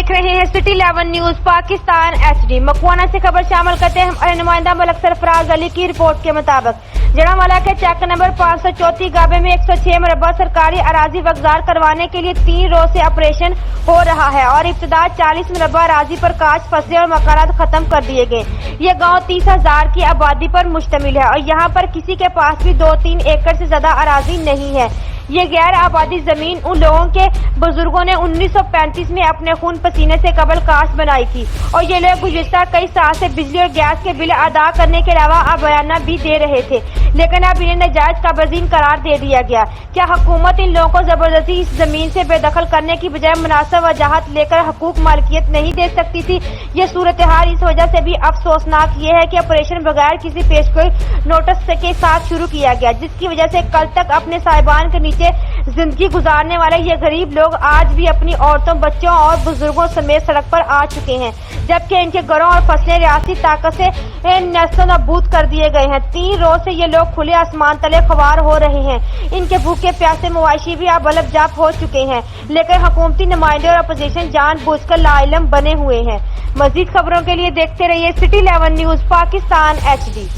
دیکھ رہے ہیں سٹی 11 نیوز پاکستان HD۔ مکوانا سے خبر شامل کرتے ہیں ہمارے نمائندہ ملک سرفراز علی کی رپورٹ کے مطابق جڑاوالا کے چیک نمبر 534 گابے میں 106 مربع سرکاری اراضی وگزار کروانے کے لیے 3 روز سے آپریشن ہو رہا ہے اور ابتدا 40 مربع اراضی پر کاشت فصلیں اور مکانات ختم کر دیے گئے۔ یہ گاؤں 30,000 کی آبادی پر مشتمل ہے اور یہاں پر کسی کے پاس بھی 2-3 ایکڑ سے زیادہ اراضی نہیں ہے۔ یہ غیر آبادی زمین ان لوگوں کے بزرگوں نے 1935 میں اپنے خون پسینے سے قبل کاشت بنائی تھی اور یہ لوگ گزشتہ کئی سال سے بجلی اور گیس کے بل ادا کرنے کے علاوہ ابیانہ بھی دے رہے تھے، لیکن اب انہیں ناجائز قابضین قرار دے دیا گیا۔ کیا حکومت ان لوگوں کو زبردستی اس زمین سے بے دخل کرنے کی بجائے مناسب وجاہت لے کر حقوق مالکیت نہیں دے سکتی تھی؟ یہ صورتحال اس وجہ سے بھی افسوسناک یہ ہے کہ آپریشن بغیر کسی پیشگوئی نوٹس کے ساتھ شروع کیا گیا، جس کی وجہ سے کل تک اپنے صاحبان کے نیچے زندگی گزارنے والے یہ غریب لوگ آج بھی اپنی عورتوں، بچوں اور بزرگوں سمیت سڑک پر آ چکے ہیں، جبکہ ان کے گھروں اور فصلیں ریاستی طاقت سے نیست و نابود کر دیے گئے ہیں۔ 3 روز سے یہ لوگ کھلے آسمان تلے خوار ہو رہے ہیں۔ ان کے بھوکے پیاسے مواشی بھی اب الگ جاپ ہو چکے ہیں، لیکن حکومتی نمائندے اور اپوزیشن جان بوجھ کر لاعلم بنے ہوئے ہیں۔ مزید خبروں کے لیے دیکھتے رہیے سٹی 11 نیوز پاکستان HD۔